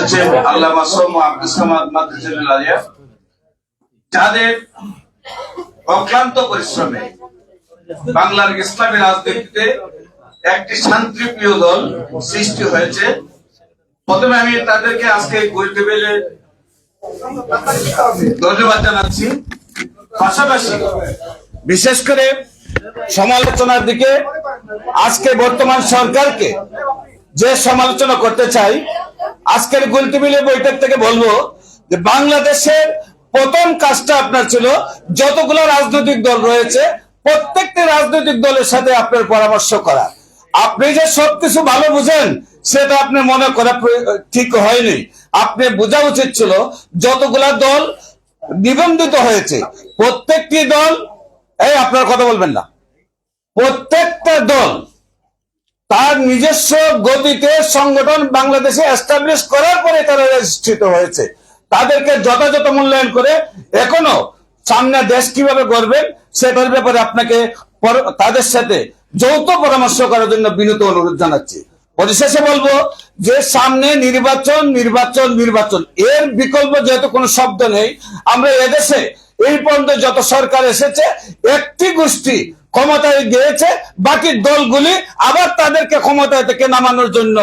সচিব আল্লামা সৌম্য আব্দুস সামাদ মাদ্রাসাতুল আলিয়া, যাদের অক্লান্ত পরিশ্রমে বাংলার ইসলামী রাজনীতিতে একটি শান্তিপ্রিয় দল সৃষ্টি হয়েছে। প্রথমে আমি তাদেরকে আজকে গোল টেবিলে ধন্যবাদ জানাচ্ছি। পাশাপাশি বিশেষ করে সমালোচনার দিকে আজকে বর্তমান সরকারকে যে সমালোচনা করতে চাই, আজকের গোল টেবিলে বৈঠক থেকে বলবো যে বাংলাদেশের প্রথম কাজটা আপনার ছিল যতগুলো রাজনৈতিক দল রয়েছে প্রত্যেকটি রাজনৈতিক দলের সাথে আপনার পরামর্শ করা। আপনি যে সবকিছু ভালো বুঝেন সেটা আপনি মনে করা ঠিক হয়নি। আপনি বোঝা উচিত ছিল যতগুলা দল নিবন্ধিত হয়েছে প্রত্যেকটি দল, এই আপনার কথা বলবেন না, প্রত্যেকটা দল তার নিজস্ব গতিতে সংগঠন বাংলাদেশে এস্টাবলিশ করার পরে তারা রেজিস্ট্রিত হয়েছে। তাদেরকে যথাযথ মূল্যায়ন করে এখনো সামনে দেশ কিভাবে গড়বেন সেটার ব্যাপারে আপনাকে তাদের সাথে যৌথ পরামর্শ করার জন্য বিনীত অনুরোধ জানাচ্ছি। পরিশেষে বলবো যে সামনে নির্বাচন নির্বাচন নির্বাচন, এর বিকল্প যেহেতু কোনো শব্দ নেই। আমরা এদেশে এই পর্যন্ত যত সরকার এসেছে একটি গোষ্ঠী ক্ষমতায় গিয়েছে, বাকি দলগুলি আবার তাদেরকে ক্ষমতায় থেকে নামানোর জন্য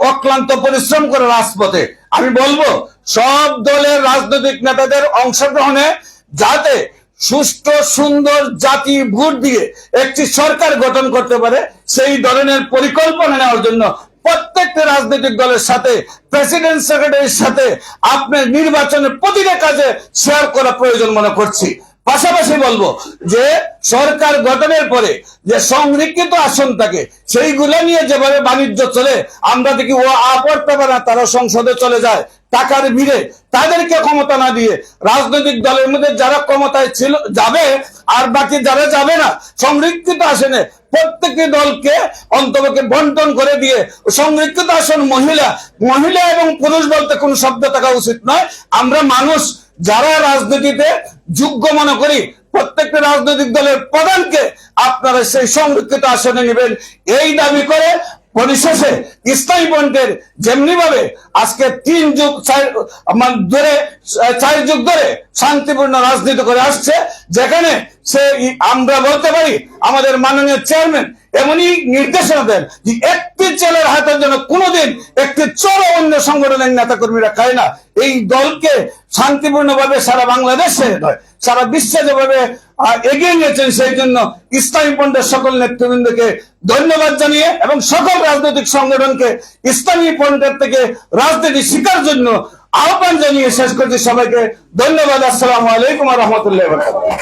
অক্লান্ত পরিশ্রম করে রাজপথে। আমি বলবো সব দলের রাজনৈতিক নেতাদের অংশগ্রহণে যাতে সুষ্ঠু সুন্দর জাতি ভোট দিয়ে একটি সরকার গঠন করতে পারে সেই ধরনের পরিকল্পনা নেওয়ার জন্য প্রত্যেকটা রাজনৈতিক দলের সাথে প্রেসিডেন্ট সেক্রেটারির সাথে আপনার নির্বাচনের প্রতিটা কাজে শেয়ার করা প্রয়োজন মনে করছি। পাশাপাশি বলবো যে সরকার গঠনের পরে যে সংরক্ষিত আসন থাকে সেইগুলো নিয়ে যেভাবে বাণিজ্য চলে, আমরা দেখি ও আপড়তে পারে না, তারা সংসদে চলে যায় টাকার ভিড়ে। তাদেরকে ক্ষমতা না দিয়ে রাজনৈতিক দলের মধ্যে যারা ক্ষমতায় ছিল যাবে আর বাকি যারা যাবে না সংরক্ষিত আসনে প্রত্যেকটি দলকে অন্তপক্ষে বন্টন করে দিয়ে সংরক্ষিত আসন মহিলা এবং পুরুষ বলতে কোন শব্দ থাকা উচিত নয়। আমরা মানুষ যারা রাজনীতিতে যোগ্য মনে করি প্রত্যেকটা রাজনৈতিক দলের প্রধানকে আপনারা সেই সংরক্ষিত আসনে নেবেন এই দাবি করে পরিশেষে ইসলামী পন্থের যেমনি ভাবে আজকে 4 যুগ ধরে শান্তিপূর্ণ রাজনীতি করে আসছে, যেখানে সে আমরা বলতে পারি আমাদের মাননীয় চেয়ারম্যান এমনই নির্দেশনা দেন যে একটি ছেলের হাতের জন্য কোনোদিন একটি চোর অন্য সংগঠনের নেতা কর্মীরা খায় না। এই দলকে শান্তিপূর্ণভাবে সারা বাংলাদেশে নয় সারা বিশ্বে যেভাবে এগিয়ে নিয়েছেন সেই জন্য ইসলামী পন্থের সকল নেতৃবৃন্দকে ধন্যবাদ জানিয়ে এবং সকল রাজনৈতিক সংগঠনকে ইসলামী পন্থের থেকে রাজনীতি শিকার জন্য আহ্বান জানিয়ে শেষ করছি। সবাইকে ধন্যবাদ। আসসালামু আলাইকুম ওয়া রাহমাতুল্লাহি ওয়া বারাকাতুহু।